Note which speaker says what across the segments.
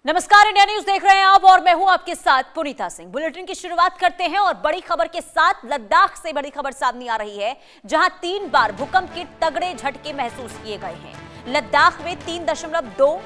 Speaker 1: नमस्कार, India news देख रहे हैं आप और मैं हूं आपके साथ पुनीता सिंह। बुलेटिन की शुरुआत करते हैं और बड़ी खबर के साथ। लद्दाख से बड़ी खबर सामने आ रही है, जहां 3 बार भूकंप के तगड़े झटके महसूस किए गए हैं। लद्दाख में 3.2,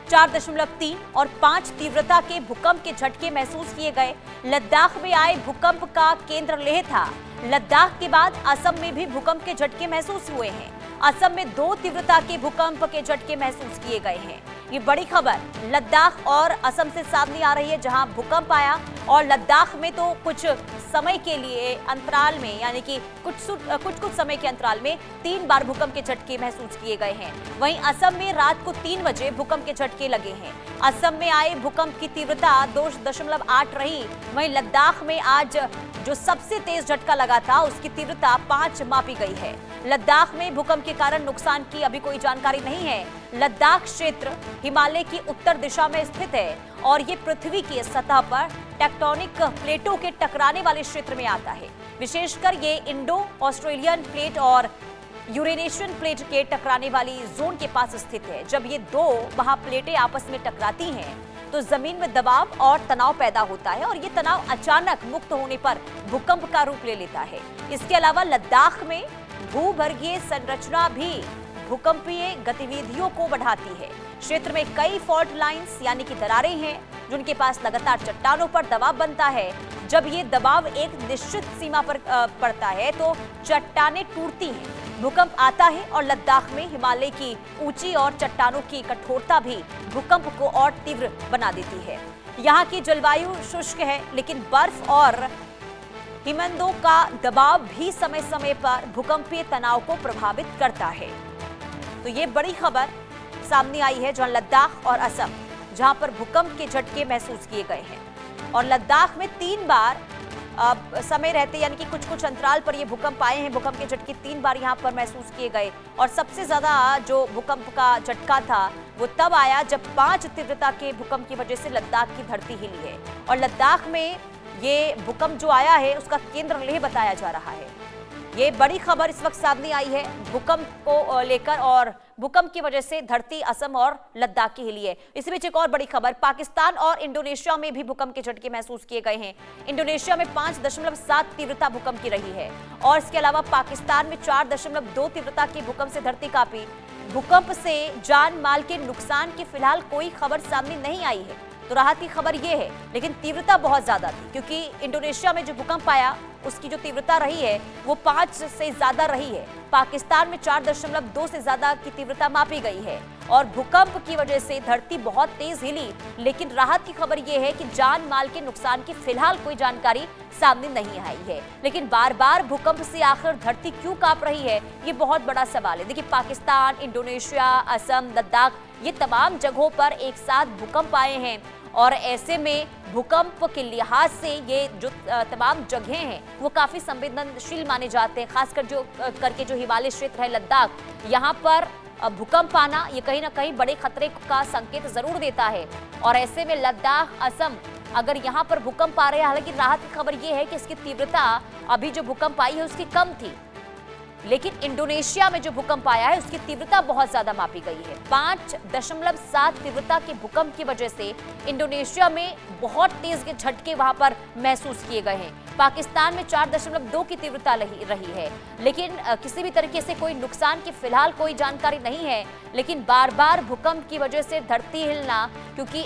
Speaker 1: 4.3 और 5 तीव्रता के भूकंप के झटके महसूस किए गए। लद्दाख में आए भूकंप का केंद्र लेह था। लद्दाख के बाद असम में भी भूकंप के झटके महसूस हुए हैं। असम में 2 तीव्रता के भूकंप के झटके महसूस किए गए हैं। ये बड़ी खबर लद्दाख और असम से सामने आ रही है, जहां भूकंप आया और लद्दाख में तो कुछ समय के लिए अंतराल में, यानी कि कुछ समय के अंतराल में 3 बार भूकंप के झटके महसूस किए गए हैं। वहीं असम में रात को 3 बजे भूकंप के झटके लगे हैं। असम में आए भूकंप की तीव्रता 2.8 रही। वहीं लद्दाख में आज जो सबसे तेज झटका लगा था, उसकी तीव्रता 5 मापी गई है। लद्दाख में भूकंप के कारण नुकसान की अभी कोई जानकारी नहीं है। लद्दाख क्षेत्र हिमालय की उत्तर दिशा में स्थित है और ये पृथ्वी की सतह पर टेक्टोनिक प्लेटों के टकराने वाले क्षेत्र में आता है। विशेषकर ये इंडो ऑस्ट्रेलियन प्लेट और यूरेशियन प्लेट के टकराने वाली जोन के पास स्थित है। जब ये 2 महाप्लेटें आपस में टकराती हैं तो जमीन में दबाव और तनाव पैदा होता है और ये तनाव अचानक मुक्त होने पर भूकंप का रूप ले लेता है। इसके अलावा लद्दाख में भूगर्भीय संरचना भी भूकंपीय गतिविधियों को बढ़ाती है। क्षेत्र में कई फॉल्ट लाइंस यानी कि दरारें हैं, जिनके पास लगातार चट्टानों पर दबाव बनता है। जब ये दबाव एक निश्चित सीमा पर पड़ता है तो चट्टानें टूटती हैं। भूकंप आता है और लद्दाख में हिमालय की ऊंची और चट्टानों की कठोरता भी भूकंप को और तीव्र बना देती है। यहाँ की जलवायु शुष्क है, लेकिन बर्फ और हिमनदों का दबाव भी समय समय पर भूकंपीय तनाव को प्रभावित करता है। तो ये बड़ी खबर सामने आई है, जहां लद्दाख और असम, जहां पर भूकंप के झटके महसूस किए गए हैं। और लद्दाख में 3 बार समय रहते, यानी कि कुछ अंतराल पर ये भूकंप आए हैं। भूकंप के झटके 3 बार यहाँ पर महसूस किए गए और सबसे ज्यादा जो भूकंप का झटका था वो तब आया जब 5 तीव्रता के भूकंप की वजह से लद्दाख की धरती हिली है। और लद्दाख में ये भूकंप जो आया है उसका केंद्र लेह बताया जा रहा है। ये बड़ी खबर इस वक्त सामने आई है भूकंप को लेकर, और भूकंप की वजह से धरती असम और लद्दाख की हिली है। इसी बीच एक और बड़ी खबर, पाकिस्तान और इंडोनेशिया में भी भूकंप के झटके महसूस किए गए हैं। इंडोनेशिया में 5.7 तीव्रता भूकंप की रही है और इसके अलावा पाकिस्तान में 4.2 तीव्रता की भूकंप से धरती कांपी। भूकंप से जान माल के नुकसान की फिलहाल कोई खबर सामने नहीं आई है, तो राहत की खबर यह है, लेकिन तीव्रता बहुत ज्यादा थी, क्योंकि इंडोनेशिया में जो भूकंप आया उसकी जो तीव्रता रही है वो 5 से ज्यादा रही है। पाकिस्तान में 4.2 से ज्यादा की तीव्रता मापी गई है और भूकंप की वजह से धरती बहुत तेज हिली। लेकिन राहत की खबर यह है कि जान माल के नुकसान की फिलहाल कोई जानकारी सामने नहीं आई है। लेकिन बार बार भूकंप से आखिर धरती क्यों कांप रही है, ये बहुत बड़ा सवाल है। देखिए, पाकिस्तान, इंडोनेशिया, असम, लद्दाख, ये तमाम जगहों पर एक साथ भूकंप आए हैं और ऐसे में भूकंप के लिहाज से ये जो तमाम जगहें हैं वो काफी संवेदनशील माने जाते हैं। खासकर जो हिमालय क्षेत्र है लद्दाख, यहाँ पर भूकंप आना ये कहीं ना कहीं बड़े खतरे का संकेत जरूर देता है। और ऐसे में लद्दाख, असम, अगर यहाँ पर भूकंप आ रहे हैं, हालांकि राहत की खबर ये है कि इसकी तीव्रता अभी जो भूकंप आई है उसकी कम थी, लेकिन इंडोनेशिया में जो भूकंप आया है उसकी तीव्रता बहुत ज्यादा मापी गई है। 5.7 तीव्रता के भूकंप की वजह से इंडोनेशिया में बहुत तेज के झटके वहां पर महसूस किए गए हैं। पाकिस्तान में 4.2 की तीव्रता रही है, लेकिन किसी भी तरीके से कोई नुकसान की फिलहाल कोई जानकारी नहीं है। लेकिन बार बार भूकंप की वजह से धरती हिलना, क्योंकि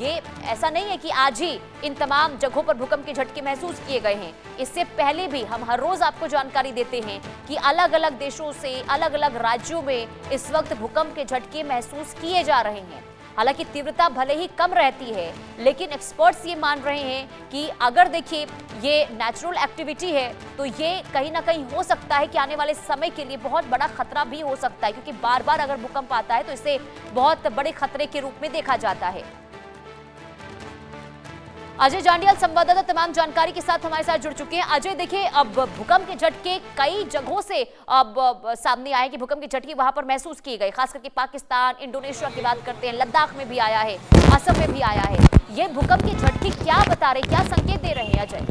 Speaker 1: ये ऐसा नहीं है कि आज ही इन तमाम जगहों पर भूकंप के झटके महसूस किए गए हैं। इससे पहले भी हम हर रोज आपको जानकारी देते हैं कि अलग अलग देशों से, अलग अलग राज्यों में इस वक्त भूकंप के झटके महसूस किए जा रहे हैं। हालांकि तीव्रता भले ही कम रहती है, लेकिन एक्सपर्ट्स ये मान रहे हैं कि अगर देखिए ये नेचुरल एक्टिविटी है तो ये कहीं ना कहीं हो सकता है कि आने वाले समय के लिए बहुत बड़ा खतरा भी हो सकता है, क्योंकि बार बार अगर भूकंप आता है तो इसे बहुत बड़े खतरे के रूप में देखा जाता है। अजय जांडियाल संवाददाता तमाम जानकारी के साथ हमारे साथ जुड़ चुके हैं। अजय, देखिए, अब भूकंप के झटके कई जगहों से अब सामने आए कि भूकंप के झटके वहां पर महसूस किए गए। खास करके पाकिस्तान, इंडोनेशिया की बात करते हैं, लद्दाख में भी आया है, असम में भी आया है। ये भूकंप के झटके क्या बता रहे, क्या संकेत दे रहे हैं अजय?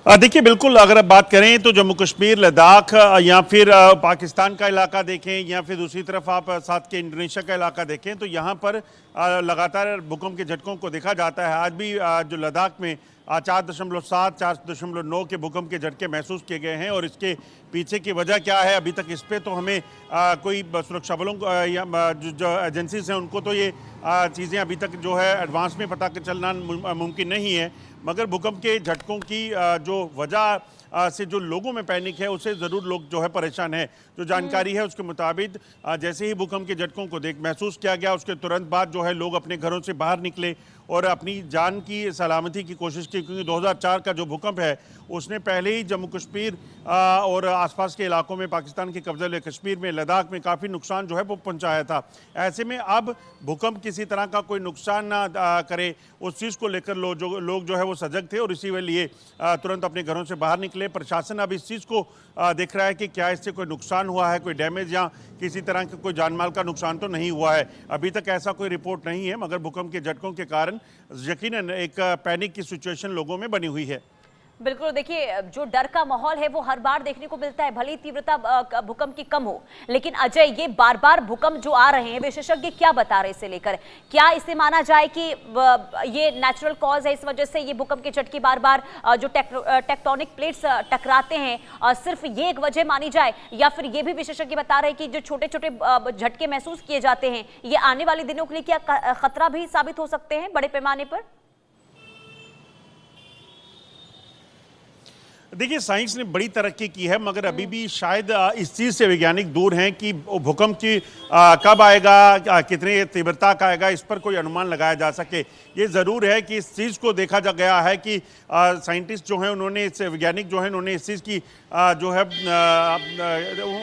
Speaker 2: देखिए बिल्कुल, अगर आप बात करें तो जम्मू कश्मीर, लद्दाख या फिर पाकिस्तान का इलाका देखें या फिर दूसरी तरफ आप साथ के इंडोनेशिया का इलाका देखें तो यहाँ पर लगातार भूकंप के झटकों को देखा जाता है। आज भी जो लद्दाख में 4.7, 4.9 के भूकंप के झटके महसूस किए गए हैं और इसके पीछे की वजह क्या है अभी तक इस पे तो हमें कोई सुरक्षा बलों या जो एजेंसीज हैं उनको तो ये चीज़ें अभी तक जो है एडवांस में पता चलना मुमकिन नहीं है। मगर भूकंप के झटकों की जो वजह से जो लोगों में पैनिक है उससे ज़रूर लोग जो है परेशान है। जो जानकारी है उसके मुताबिक जैसे ही भूकंप के झटकों को महसूस किया गया उसके तुरंत बाद जो है लोग अपने घरों से बाहर निकले और अपनी जान की सलामती की कोशिश की, क्योंकि 2004 का जो भूकंप है उसने पहले ही जम्मू कश्मीर और आसपास के इलाकों में पाकिस्तान के कब्जे वाले कश्मीर में, लद्दाख में काफ़ी नुकसान जो है वो पहुंचाया था। ऐसे में अब भूकंप किसी तरह का कोई नुकसान ना करे उस चीज़ को लेकर लोग जो है वो सजग थे और इसी लिए तुरंत अपने घरों से बाहर निकले। प्रशासन अब इस चीज़ को देख रहा है कि क्या इससे कोई नुकसान हुआ है, कोई डैमेज या किसी तरह का कोई जानमाल का नुकसान तो नहीं हुआ है। अभी तक ऐसा कोई रिपोर्ट नहीं है, मगर भूकंप के झटकों के कारण यकीनन एक पैनिक की सिचुएशन लोगों में बनी हुई है।
Speaker 1: बिल्कुल, देखिए जो डर का माहौल है वो हर बार देखने को मिलता है, भले ही तीव्रता भूकंप की कम हो। लेकिन अजय, ये बार बार भूकंप जो आ रहे हैं, विशेषज्ञ क्या बता रहे हैं इसे लेकर? क्या इसे माना जाए कि ये नेचुरल कॉज है, इस वजह से ये भूकंप के झटके बार बार जो टेक्टोनिक प्लेट्स टकराते हैं, सिर्फ ये एक वजह मानी जाए, या फिर ये भी विशेषज्ञ बता रहे हैं कि जो छोटे छोटे झटके महसूस किए जाते हैं ये आने वाले दिनों के लिए क्या खतरा भी साबित हो सकते हैं बड़े पैमाने पर?
Speaker 2: देखिए, साइंस ने बड़ी तरक्की की है, मगर अभी भी शायद इस चीज़ से वैज्ञानिक दूर हैं कि भूकंप की कब आएगा, कितने तीव्रता का आएगा, इस पर कोई अनुमान लगाया जा सके। ये ज़रूर है कि इस चीज़ को देखा जा गया है कि साइंटिस्ट जो हैं उन्होंने, वैज्ञानिक जो हैं उन्होंने इस चीज़ की जो है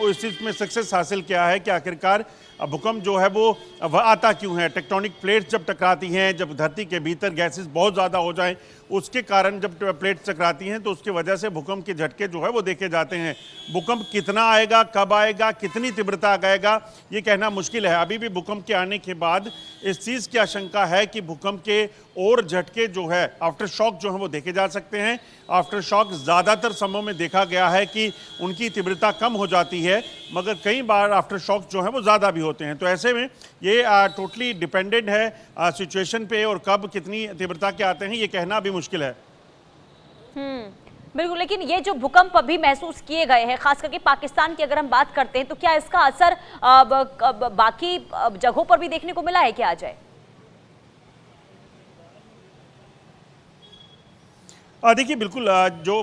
Speaker 2: इस चीज़ में सक्सेस हासिल किया है कि आखिरकार भूकंप जो है वो आता क्यों है। टेक्टोनिक प्लेट्स जब टकराती हैं, जब धरती के भीतर गैसेस बहुत ज़्यादा हो जाएं, उसके कारण जब प्लेट्स टकराती हैं तो उसकी वजह से भूकंप के झटके जो है वो देखे जाते हैं। भूकंप कितना आएगा, कब आएगा, कितनी तीव्रता आएगा, ये कहना मुश्किल है। अभी भी भूकंप के आने के बाद इस चीज़ की आशंका है कि भूकंप के और झटके जो है, आफ्टर शॉक जो है वो देखे जा सकते हैं। आफ्टर शॉक ज़्यादातर समय में देखा गया है कि उनकी तीव्रता कम हो जाती है, मगर कई बार आफ्टर शॉक जो है वो ज़्यादा भी होते हैं। तो ऐसे में ये टोटली डिपेंडेंट है सिचुएशन पे, और कब कितनी तीव्रता के आते हैं ये कहना अभी मुश्किल है।
Speaker 1: बिल्कुल, लेकिन ये जो भूकंप अभी महसूस किए गए हैं, खास करके पाकिस्तान की अगर हम बात करते हैं, तो क्या इसका असर बाकी जगहों पर भी देखने को मिला है क्या अजय?
Speaker 2: देखिए बिल्कुल, जो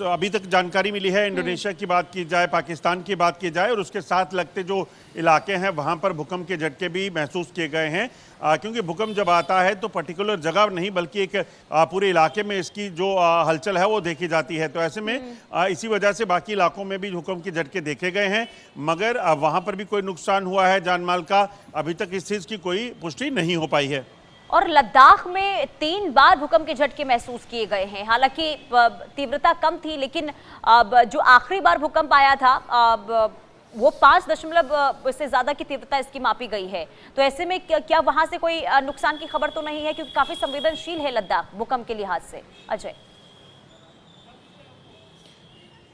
Speaker 2: अभी तक जानकारी मिली है, इंडोनेशिया की बात की जाए, पाकिस्तान की बात की जाए और उसके साथ लगते जो इलाके हैं वहाँ पर भूकंप के झटके भी महसूस किए गए हैं। क्योंकि भूकंप जब आता है तो पर्टिकुलर जगह नहीं बल्कि एक पूरे इलाके में इसकी जो हलचल है वो देखी जाती है। तो ऐसे में इसी वजह से बाकी इलाकों में भी भूकंप के झटके देखे गए हैं, मगर वहाँ पर भी कोई नुकसान हुआ है जानमाल का अभी तक इस चीज़ की कोई पुष्टि नहीं हो पाई है।
Speaker 1: और लद्दाख में 3 बार भूकंप के झटके महसूस किए गए हैं। हालांकि तीव्रता कम थी, लेकिन जो आखिरी बार भूकंप आया था वो 5 से ज्यादा की तीव्रता इसकी मापी गई है। तो ऐसे में क्या वहां से कोई नुकसान की खबर तो नहीं है, क्योंकि काफी संवेदनशील है लद्दाख भूकंप के लिहाज से? अजय,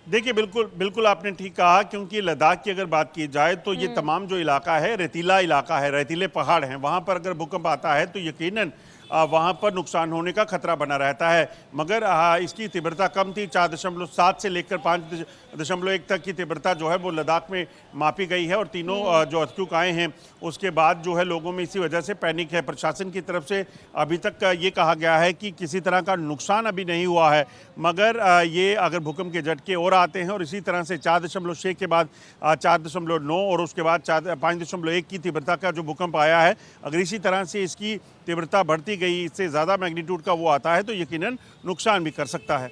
Speaker 2: देखिए बिल्कुल आपने ठीक कहा, क्योंकि लद्दाख की अगर बात की जाए तो ये तमाम जो इलाका है रेतीला इलाका है, रेतीले पहाड़ हैं। वहाँ पर अगर भूकंप आता है तो यकीनन वहाँ पर नुकसान होने का खतरा बना रहता है। मगर इसकी तीव्रता कम थी, 4.7 से लेकर 5.1 तक की तीव्रता जो है वो लद्दाख में मापी गई है। और तीनों जो अर्थक्वेक आए हैं उसके बाद जो है लोगों में इसी वजह से पैनिक है। प्रशासन की तरफ से अभी तक ये कहा गया है कि किसी तरह का नुकसान अभी नहीं हुआ है, मगर ये अगर भूकंप के झटके और आते हैं और इसी तरह से 4.6 के बाद 4.9 और उसके बाद 5.1 की तीव्रता का जो भूकंप आया है, अगर इसी तरह से इसकी तीव्रता बढ़ती गई, इससे ज़्यादा मैग्नीट्यूड का वो आता है तो यकीनन नुकसान भी कर सकता है।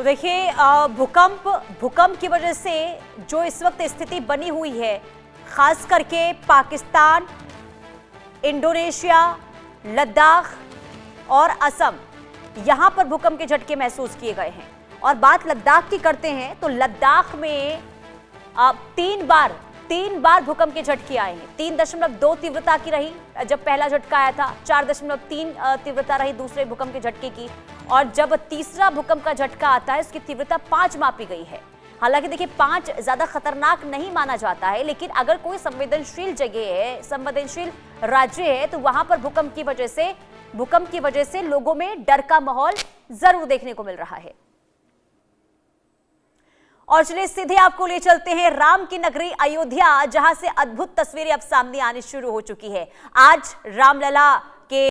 Speaker 1: तो देखिए भूकंप की वजह से जो इस वक्त स्थिति बनी हुई है, खास करके पाकिस्तान, इंडोनेशिया, लद्दाख और असम, यहां पर भूकंप के झटके महसूस किए गए हैं। और बात लद्दाख की करते हैं तो लद्दाख में तीन बार भूकंप के झटके आए हैं। 3.2 तीव्रता की रही जब पहला झटका आया था, 4.3 तीव्रता रही दूसरे भूकंप के झटके की, और जब तीसरा भूकंप का झटका आता है उसकी तीव्रता 5 मापी गई है। हालांकि देखिए 5 ज्यादा खतरनाक नहीं माना जाता है, लेकिन अगर कोई संवेदनशील जगह है, संवेदनशील राज्य है, तो वहां पर भूकंप की वजह से लोगों में डर का माहौल जरूर देखने को मिल रहा है। और चलिए सीधे आपको ले चलते हैं राम की नगरी अयोध्या, जहां से अद्भुत तस्वीरें अब सामने आनी शुरू हो चुकी है। आज रामलला